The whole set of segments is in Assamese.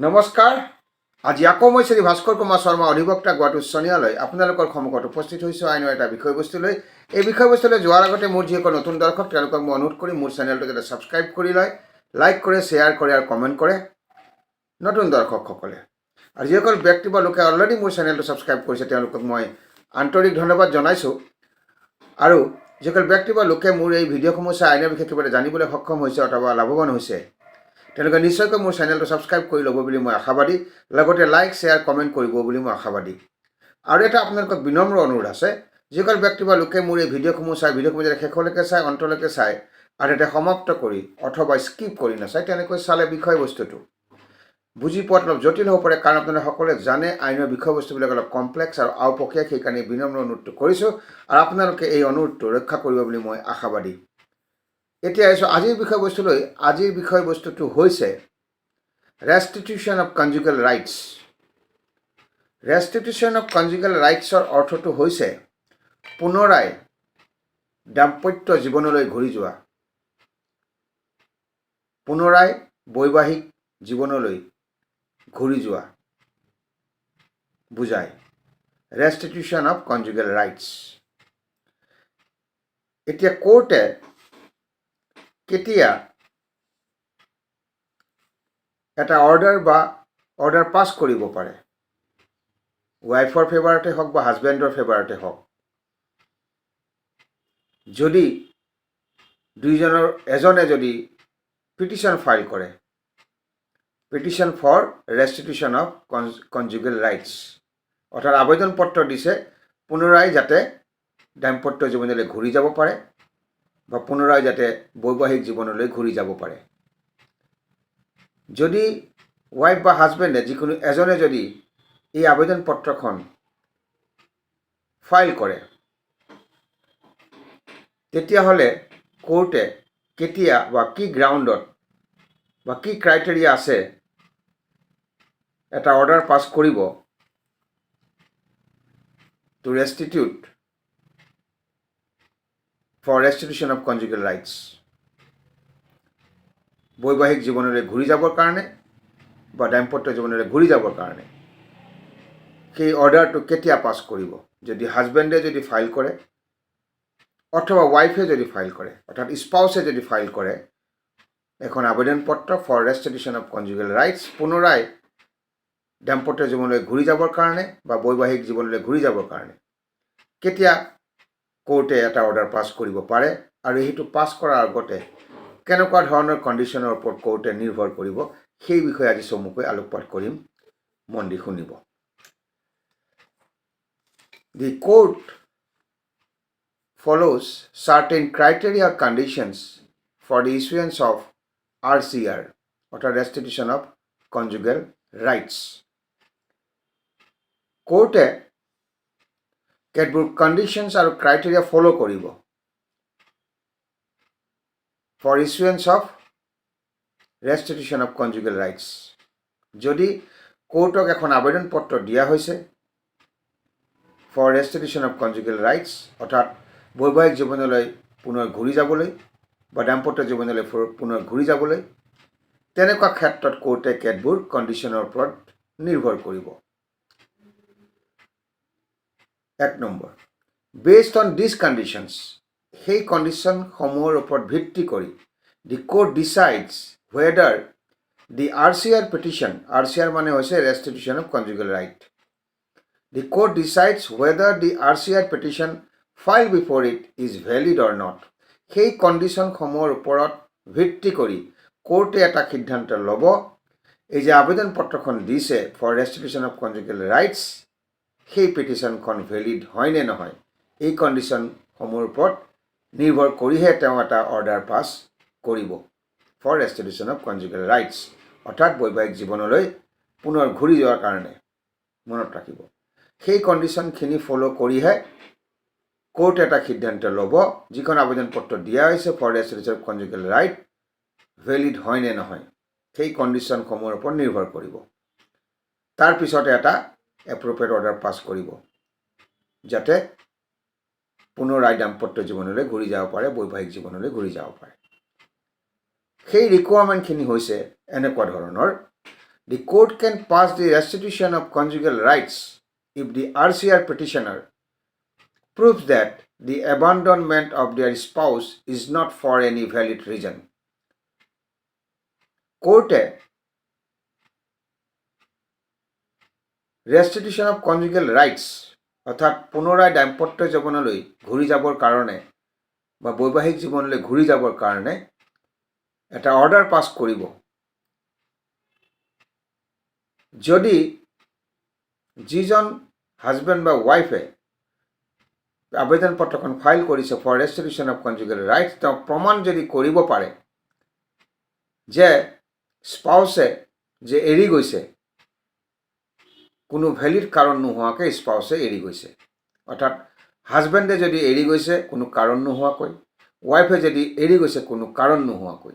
নমস্কাৰ। আজি আকৌ মই শ্ৰী ভাস্কৰ কুমাৰ শৰ্মা অধিবক্তা গুৱাহাটী উচ্চ ন্যায়ালয় আপোনালোকৰ সন্মুখত উপস্থিত হৈছোঁ আইনৰ এটা বিষয়বস্তু লৈ। এই বিষয়বস্তুলৈ যোৱাৰ আগতে মোৰ যিসকল নতুন দৰ্শক তেওঁলোকক মই অনুৰোধ কৰি মোৰ চেনেলটো যাতে ছাবস্ক্ৰাইব কৰি লয়, লাইক কৰে, শ্বেয়াৰ কৰে আৰু কমেণ্ট কৰে নতুন দৰ্শকসকলে। আৰু যিসকল ব্যক্তি বা লোকে অলৰেডি মোৰ চেনেলটো ছাবস্ক্ৰাইব কৰিছে তেওঁলোকক মই আন্তৰিক ধন্যবাদ জনাইছোঁ। আৰু যিসকল ব্যক্তি বা লোকে মোৰ এই ভিডিঅ'সমূহ চাই আইনৰ বিষয়ে কিবা জানিবলৈ সক্ষম হৈছে অথবা লাভৱান হৈছে তেওঁলোকে নিশ্চয়কৈ মোৰ চেনেলটো ছাবস্ক্ৰাইব কৰি ল'ব বুলি মই আশাবাদী। লগতে লাইক শ্বেয়াৰ কমেণ্ট কৰিব বুলি মই আশাবাদী। আৰু এটা আপোনালোকক বিনম্ৰ অনুৰোধ আছে, যিসকল ব্যক্তি বা লোকে মোৰ এই ভিডিঅ'সমূহ যাতে শেষলৈকে চাই, অন্তলৈকে চাই আৰু যাতে সমাপ্ত কৰি অথবা স্কিপ কৰি নাচায়, তেনেকৈ চালে বিষয়বস্তুটো বুজি পোৱাত অলপ জটিল হ'ব পাৰে। কাৰণ আপোনালোকে সকলোৱে জানে আইনৰ বিষয়বস্তুবিলাক অলপ কমপ্লেক্স আৰু আওপকীয়া, সেইকাৰণে বিনম্ৰ অনুৰোধটো কৰিছোঁ আৰু আপোনালোকে এই অনুৰোধটো ৰক্ষা কৰিব বুলি মই আশাবাদী। এতিয়া আহিছোঁ আজিৰ বিষয়বস্তুলৈ। আজিৰ বিষয়বস্তুটো হৈছে restitution of conjugal rights. ৰেষ্টিটিউশ্যন of কনজুগেল ৰাইটছৰ অৰ্থটো হৈছে পুনৰাই দাম্পত্য জীৱনলৈ ঘূৰি যোৱা, পুনৰাই বৈবাহিক জীৱনলৈ ঘূৰি যোৱা বুজায় ৰেষ্টিটিউশ্যন অফ কনজুগেল ৰাইটছ। এতিয়া কোৰ্টে কেতিয়া এটা অৰ্ডাৰ পাছ কৰিব পাৰে, ৱাইফৰ ফেভাৰতে হওক বা হাজবেণ্ডৰ ফেভাৰতে হওক, যদি দুইজনৰ এজনে যদি পিটিশ্যন ফাইল কৰে, petition for ৰেষ্টিটিউশ্যন of conjugal rights, অৰ্থাৎ আবেদন পত্ৰ দিছে পুনৰাই যাতে দাম্পত্য জীৱনলৈ ঘূৰি যাব পাৰে বা পুনৰাই যাতে বৈবাহিক জীৱনলৈ ঘূৰি যাব পাৰে। যদি ৱাইফ বা হাজবেণ্ডে যিকোনো এজনে যদি এই আবেদন পত্ৰখন ফাইল কৰে, তেতিয়াহ'লে কোৰ্টে কেতিয়া বা কি গ্ৰাউণ্ডত বা কি ক্ৰাইটেৰিয়া আছে এটা অৰ্ডাৰ পাছ কৰিব two ৰেষ্টিটিউট for ৰেষ্টিটিউশ্যন of conjugal rights, বৈবাহিক জীৱনলৈ ঘূৰি যাবৰ কাৰণে বা দাম্পত্য জীৱনলৈ ঘূৰি যাবৰ কাৰণে সেই অৰ্ডাৰটো কেতিয়া পাছ কৰিব। যদি হাজবেণ্ডে যদি ফাইল কৰে অথবা ৱাইফে যদি ফাইল কৰে, অৰ্থাৎ স্পাউচে যদি ফাইল কৰে এখন আবেদন পত্ৰ ফৰ ৰেষ্টিটিউশ্যন অফ কনজুগেল ৰাইটছ, পুনৰাই দাম্পত্য জীৱনলৈ ঘূৰি যাবৰ কাৰণে বা বৈবাহিক জীৱনলৈ ঘূৰি যাবৰ কাৰণে কেতিয়া কোৰ্টে এটা অৰ্ডাৰ পাছ কৰিব পাৰে আৰু সেইটো পাছ কৰাৰ আগতে কেনেকুৱা ধৰণৰ কণ্ডিশ্যনৰ ওপৰত কোৰ্টে নিৰ্ভৰ কৰিব, সেই বিষয়ে আজি চমুকৈ আলোকপাত কৰিম। মন দি শুনিব। The court follows certain criteria or conditions for the issuance of RCR, অর্থাৎ restitution of conjugal rights. কোর্টে কেতবোৰ কণ্ডিশ্যনছ আৰু ক্ৰাইটেৰিয়া ফ'ল' কৰিব for ইছুৱেঞ্চ of ৰেষ্টিটিউশ্যন of conjugal rights. যদি কোৰ্টক এখন আবেদন পত্ৰ দিয়া হৈছে ফৰ ৰেষ্টিটিউশ্যন অফ কনজুগেল ৰাইটছ, অৰ্থাৎ বৈবাহিক জীৱনলৈ পুনৰ ঘূৰি যাবলৈ বা দাম্পত্য জীৱনলৈ পুনৰ ঘূৰি যাবলৈ, তেনেকুৱা ক্ষেত্ৰত কোৰ্টে কেতবোৰ কণ্ডিশ্যনৰ ওপৰত নিৰ্ভৰ কৰিব। 1 number, based on this conditions, সেই কণ্ডিশ্যনসমূহৰ ওপৰত ভিত্তি কৰি the court decides whether the RCR petition, RCR মানে হৈছে restitution of conjugal right, the court decides whether the RCR petition filed before it is valid or not. সেই কণ্ডিশ্যনসমূহৰ ওপৰত ভিত্তি কৰি কোৰ্টে এটা সিদ্ধান্ত ল'ব এই যে আবেদন পত্ৰখন দিছে ফৰ ৰেষ্টিটিউশ্যন অফ কনজুগেল ৰাইটছ, সেই পিটিশ্যনখন ভেলিড হয় নে নহয়, এই কণ্ডিশ্যনসমূহৰ ওপৰত নিৰ্ভৰ কৰিহে তেওঁ এটা অৰ্ডাৰ পাছ কৰিব ফৰ ৰেষ্টিটিউশ্যন অফ কনজুগেল ৰাইটছ, অৰ্থাৎ বৈবাহিক জীৱনলৈ পুনৰ ঘূৰি যোৱাৰ কাৰণে। মনত ৰাখিব, সেই কণ্ডিশ্যনখিনি ফ'ল' কৰিহে কোৰ্ট এটা সিদ্ধান্ত ল'ব যিখন আবেদন পত্ৰ দিয়া হৈছে for ৰেষ্টিটিউশ্যন of conjugal right valid হয় নে নহয়, সেই কণ্ডিশ্যনসমূহৰ ওপৰত নিৰ্ভৰ কৰিব। তাৰপিছতে এটা এপ্ৰপ্ৰিয়েট অৰ্ডাৰ পাছ কৰিব যাতে পুনৰাই দাম্পত্য জীৱনলৈ ঘূৰি যাব পাৰে, বৈবাহিক জীৱনলৈ ঘূৰি যাব পাৰে। সেই ৰিকুৱাৰমেণ্টখিনি হৈছে এনেকুৱা ধৰণৰ the court can pass the restitution of conjugal rights if the RCR petitioner proves that the abandonment of their spouse is not for any valid reason. কোর্টে ৰেষ্টিটিউশ্যন অফ কনজুগেল ৰাইটছ অৰ্থাৎ পুনৰাই দাম্পত্য জীৱনলৈ ঘূৰি যাবৰ কাৰণে বা বৈবাহিক জীৱনলৈ ঘূৰি যাবৰ কাৰণে এটা অৰ্ডাৰ পাছ কৰিব যদি যিজন হাজবেণ্ড বা ৱাইফে আবেদন পত্ৰখন ফাইল কৰিছে ফৰ ৰেষ্টিটিউশ্যন অফ কনজুগেল ৰাইটছ তেওঁ প্ৰমাণ যদি কৰিব পাৰে যে স্পাউছে যে এৰি গৈছে কোনো ভ্যালিড কাৰণ নোহোৱাকৈ স্পাউছে এৰি গৈছে অৰ্থাৎ হাজবেণ্ডে যদি এৰি গৈছে কোনো কাৰণ নোহোৱাকৈ ৱাইফে যদি এৰি গৈছে কোনো কাৰণ নোহোৱাকৈ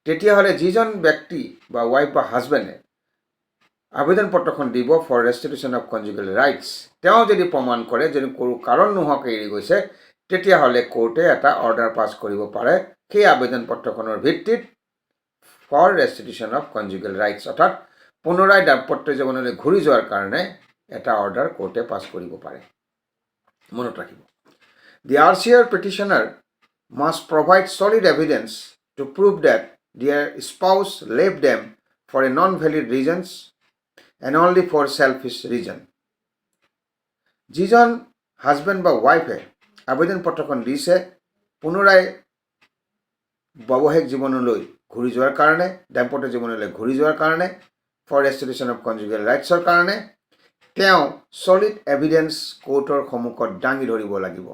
তেতিয়াহ'লে যিজন ব্যক্তি বা ৱাইফ বা হাজবেণ্ডে আবেদন পত্ৰখন দিব ফৰ ৰেষ্টিটিউশ্যন অফ কনজুগেল ৰাইটছ তেওঁ যদি প্ৰমাণ কৰে যে কোনো কাৰণ নোহোৱাকৈ এৰি গৈছে তেতিয়াহ'লে কোৰ্টে এটা অৰ্ডাৰ পাছ কৰিব পাৰে সেই আবেদন পত্ৰখনৰ ভিত্তিত ফৰ ৰেষ্টিটিউশ্যন অফ কনজুগেল ৰাইটছ অৰ্থাৎ পুনৰাই দাম্পত্য জীৱনলৈ ঘূৰি যোৱাৰ কাৰণে এটা অৰ্ডাৰ কোৰ্টে পাছ কৰিব পাৰে মনত ৰাখিব দি RCR petitioner must provide solid evidence to prove that their spouse left them for a non-valid reasons and only for selfish reason. যিজন হাজবেণ্ড বা ৱাইফে আবেদন পত্ৰখন দিছে পুনৰাই বৈবাহিক জীৱনলৈ ঘূৰি যোৱাৰ কাৰণে দাম্পত্য জীৱনলৈ ঘূৰি যোৱাৰ কাৰণে ফৰ ৰেষ্টিটিউশ্যন অফ কনজুগেল ৰাইটছৰ কাৰণে তেওঁ সলিড এভিডেন্স কোৰ্টৰ সন্মুখত দাঙি ধৰিব লাগিব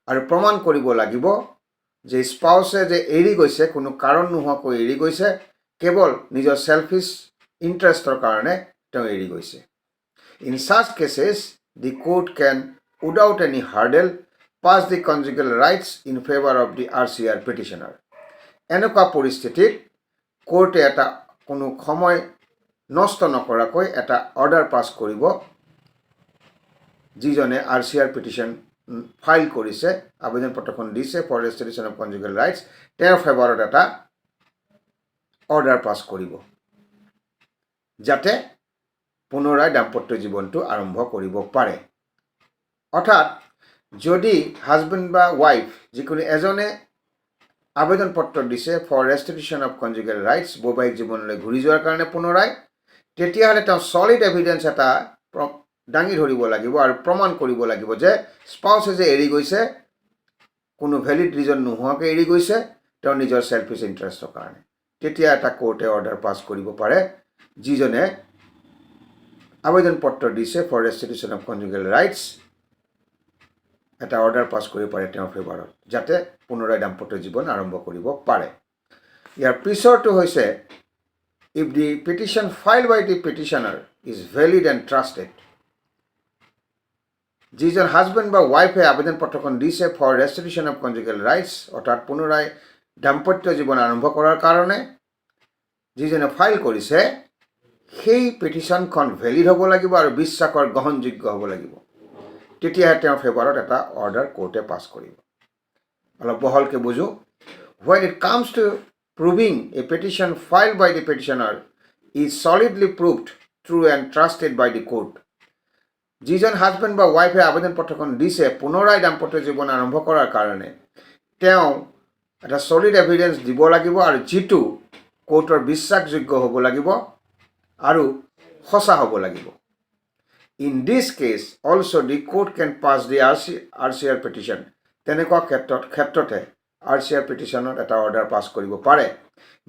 আৰু প্ৰমাণ কৰিব লাগিব যে স্পাউছে যে এৰি গৈছে কোনো কাৰণ নোহোৱাকৈ এৰি গৈছে কেৱল নিজৰ সেলফিছ ইণ্টাৰেষ্টৰ কাৰণে তেওঁ এৰি গৈছে in such cases the court can without any hurdle pass the conjugal rights in favor of the RCR petitioner এনেকুৱা পৰিস্থিতিত কোৰ্টে এটা কোনো সময় নষ্ট নকৰাকৈ এটা অৰ্ডাৰ পাছ কৰিব যিজনে RCR পিটিশ্যন ফাইল কৰিছে আবেদন পত্ৰখন দিছে ফৰ ৰেষ্টিটিউশ্যন অফ কনজুগেল ৰাইটছ তেওঁৰ ফেভাৰত এটা অৰ্ডাৰ পাছ কৰিব যাতে পুনৰাই দাম্পত্য জীৱনটো আৰম্ভ কৰিব পাৰে অৰ্থাৎ যদি হাজবেণ্ড বা ৱাইফ যিকোনো এজনে আবেদন পত্ৰ দিছে ফৰ ৰেষ্টিটিউশ্যন অফ কনজুগেল ৰাইটছ বৈবাহিক জীৱনলৈ ঘূৰি যোৱাৰ কাৰণে পুনৰাই তেতিয়াহ'লে তেওঁ সলিড এভিডেন্স এটা দাঙি ধৰিব লাগিব আৰু প্ৰমাণ কৰিব লাগিব যে স্পাউছে যে এৰি গৈছে কোনো ভ্যালিড ৰিজন নোহোৱাকৈ এৰি গৈছে তেওঁ নিজৰ সেলফিছ ইণ্টাৰেষ্টৰ কাৰণে তেতিয়া এটা কোৰ্টে অৰ্ডাৰ পাছ কৰিব পাৰে যিজনে আবেদন পত্ৰ দিছে ফৰ ৰেষ্টিটিউশ্যন অফ কনজুগেল ৰাইটছ এটা অৰ্ডাৰ পাছ কৰিব পাৰে তেওঁৰ ফেভাৰত যাতে পুনৰাই দাম্পত্য জীৱন আৰম্ভ কৰিব পাৰে ইয়াৰ পিছৰটো হৈছে if the petition filed by the petitioner is valid and trusted যিজন হাজবেণ্ড বা ৱাইফে আবেদন পত্ৰখন দিছে ফৰ ৰেষ্টিটিউশ্যন অফ কনজুগেল ৰাইটছ অৰ্থাৎ পুনৰাই দাম্পত্য জীৱন আৰম্ভ কৰাৰ কাৰণে যিজনে ফাইল কৰিছে সেই পিটিশ্যনখন ভেলিড হ'ব লাগিব আৰু বিশ্বাসৰ গ্ৰহণযোগ্য হ'ব লাগিব তেতিয়াহে তেওঁৰ ফেভাৰত এটা অৰ্ডাৰ কোৰ্টে পাছ কৰিব অলপ বহলকৈ বুজো when it comes to proving a petition filed by the petitioner is solidly proved true and trusted by the court যিজন হাজবেণ্ড বা ৱাইফে আবেদন পত্ৰখন দিছে পুনৰাই দাম্পত্য জীৱন আৰম্ভ কৰাৰ কাৰণে তেওঁ এটা সলিড এভিডেন্স দিব লাগিব আৰু যিটো কোৰ্টৰ বিশ্বাসযোগ্য হ'ব লাগিব আৰু সঁচা হ'ব লাগিব in this case also' the court can pass the RCR petition তেনেকুৱা ক্ষেত্ৰতে RCR petitionত এটা অৰ্ডাৰ পাছ কৰিব পাৰে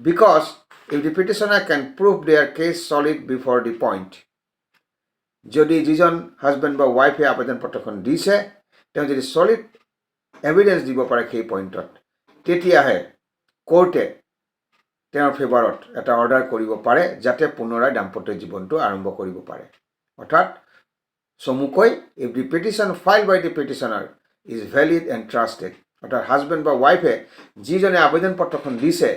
because if the petitioner can prove their case solid before the point যদি যিজন হাজবেণ্ড বা ৱাইফে আবেদন পত্ৰখন দিছে তেওঁ যদি সলিড এভিডেন্স দিব পাৰে সেই পইণ্টত তেতিয়াহে কোৰ্টে তেওঁৰ ফেভাৰত এটা অৰ্ডাৰ কৰিব পাৰে যাতে পুনৰাই দাম্পত্য জীৱনটো আৰম্ভ কৰিব পাৰে অৰ্থাৎ চমুকৈ if the petition filed by the petitioner is valid and trusted অৰ্থাৎ হাজবেণ্ড বা ৱাইফে যিজনে আবেদন পত্ৰখন দিছে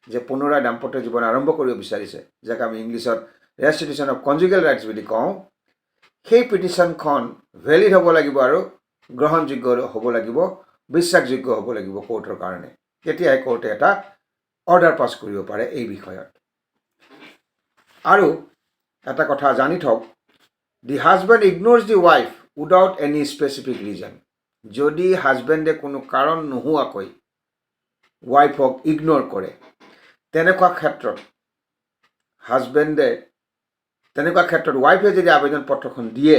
যে পুনৰাই দাম্পত্য জীৱন আৰম্ভ কৰিব বিচাৰিছে যাক আমি ইংলিছত ৰেষ্টিটিউশ্যন অফ কনজুগেল ৰাইটছ বুলি কওঁ সেই পিটিশ্যনখন ভেলিড হ'ব লাগিব আৰু গ্ৰহণযোগ্য হ'ব লাগিব বিশ্বাসযোগ্য হ'ব লাগিব কোৰ্টৰ কাৰণে তেতিয়াহে কোৰ্টে এটা অৰ্ডাৰ পাছ কৰিব পাৰে এই বিষয়ত আৰু এটা কথা জানি থওক, the husband ignores the wife without any specific reason. যদি হাজবেণ্ডে কোনো কাৰণ নোহোৱাকৈ ৱাইফক ইগন'ৰ কৰে, তেনেকুৱা ক্ষেত্ৰত ৱাইফে যদি আবেদন পত্ৰখন দিয়ে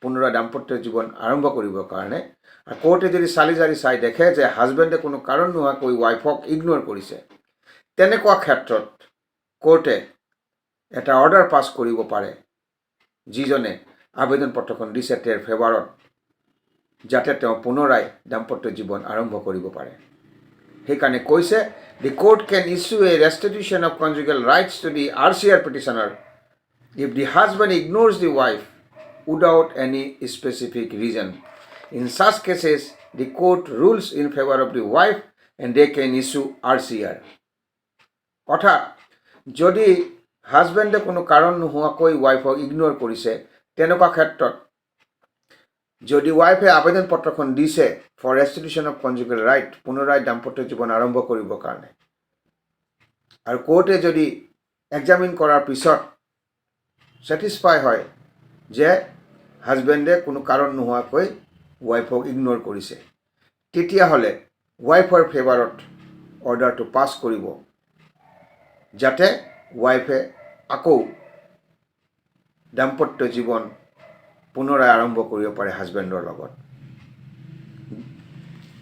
পুনৰাই দাম্পত্য জীৱন আৰম্ভ কৰিবৰ কাৰণে, আৰু কোৰ্টে যদি চালি জাৰি চাই দেখে যে হাজবেণ্ডে কোনো কাৰণ নোহোৱাকৈ ৱাইফক ইগন'ৰ কৰিছে, তেনেকুৱা ক্ষেত্ৰত কোৰ্টে এটা অৰ্ডাৰ পাছ কৰিব পাৰে যিজনে আবেদন পত্ৰখন দিছে তেওঁৰ ফেভাৰত, যাতে তেওঁ পুনৰাই দাম্পত্য জীৱন আৰম্ভ কৰিব পাৰে। সেইকাৰণে কৈছে, the court can issue a restitution of conjugal rights to the RCR petitioner if the husband ignores the wife without any specific reason. In such cases, the court rules in favor of the wife and they can issue RCR. অৰ্থাৎ যদি হাজবেণ্ডে কোনো কাৰণ নোহোৱাকৈ ৱাইফক ইগন'ৰ কৰিছে, তেনেকুৱা ক্ষেত্ৰত যদি ৱাইফে আবেদন পত্ৰখন দিছে ফৰ ৰেষ্টিটিউশ্যন অফ কনজুগেল ৰাইট, পুনৰাই দাম্পত্য জীৱন আৰম্ভ কৰিবৰ কাৰণে, আৰু কোৰ্টে যদি এক্সামিন কৰাৰ পিছত ছেটিছফাই হয় যে হাজবেণ্ডে কোনো কাৰণ নোহোৱাকৈ ৱাইফক ইগন'ৰ কৰিছে, তেতিয়াহ'লে ৱাইফৰ ফেভাৰত অৰ্ডাৰটো পাছ কৰিব, যাতে ৱাইফে আকৌ দাম্পত্য জীৱন পুনৰাই আৰম্ভ কৰিব পাৰে হাজবেণ্ডৰ লগত।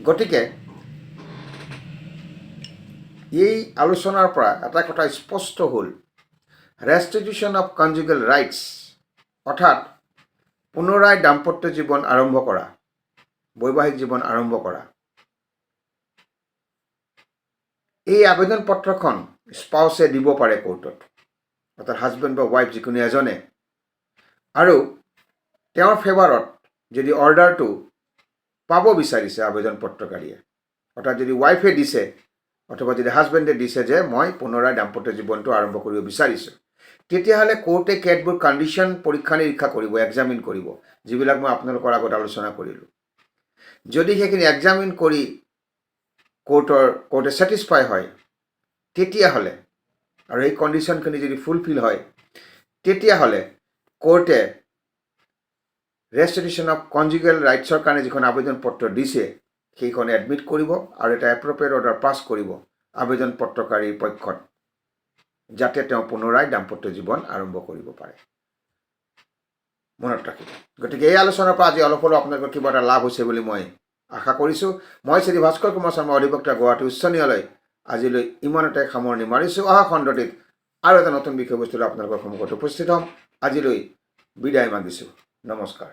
গতিকে এই আলোচনাৰ পৰা এটা কথা স্পষ্ট হ'ল, ৰেষ্টিটিউশ্যন অফ কনজুগেল ৰাইটছ অৰ্থাৎ পুনৰাই দাম্পত্য জীৱন আৰম্ভ কৰা, বৈবাহিক জীৱন আৰম্ভ কৰা, এই আবেদন পত্ৰখন স্পাউছে দিব পাৰে কোৰ্টত, অৰ্থাৎ হাজবেণ্ড বা ৱাইফ যিকোনো এজনে, আৰু তেওঁৰ ফেভাৰত যদি অৰ্ডাৰটো পাব বিচাৰিছে আবেদন পত্ৰকাৰীয়ে, অৰ্থাৎ যদি ৱাইফে দিছে অথবা যদি হাজবেণ্ডে দিছে যে মই পুনৰাই দাম্পত্য জীৱনটো আৰম্ভ কৰিব বিচাৰিছোঁ, তেতিয়াহ'লে কোৰ্টে কেতবোৰ কণ্ডিশ্যন পৰীক্ষা নিৰীক্ষা কৰিব, এক্সামিন কৰিব, যিবিলাক মই আপোনালোকৰ আগত আলোচনা কৰিলোঁ। যদি সেইখিনি এক্সামিন কৰি কোৰ্টে ছেটিছফাই হয়, তেতিয়াহ'লে আৰু এই কণ্ডিশ্যনখিনি যদি ফুলফিল হয়, তেতিয়াহ'লে কোৰ্টে ৰেষ্টিটিউশ্যন অফ কনজুগেল ৰাইটছৰ কাৰণে যিখন আবেদন পত্ৰ দিছে সেইখন এডমিট কৰিব আৰু এটা এপ্ৰপ্ৰিয়েট অৰ্ডাৰ পাছ কৰিব আবেদন পত্ৰকাৰীৰ পক্ষত, যাতে তেওঁ পুনৰাই দাম্পত্য জীৱন আৰম্ভ কৰিব পাৰে। মনত ৰাখিব। গতিকে এই আলোচনাৰ পৰা আজি অলপ হ'লেও আপোনালোকৰ কিবা এটা লাভ হৈছে বুলি মই আশা কৰিছোঁ। মই শ্ৰী ভাস্কৰ কুমাৰ শৰ্মা, অধিবক্তা, গুৱাহাটী উচ্চ ন্যায়ালয়, আজিলৈ ইমানতে সামৰণি মাৰিছোঁ। অহা খণ্ডটিত আৰু এটা নতুন বিষয়বস্তু আপোনালোকৰ সন্মুখত উপস্থিত হ'ম। আজিলৈ বিদায় মাগিছোঁ। নমস্কাৰ।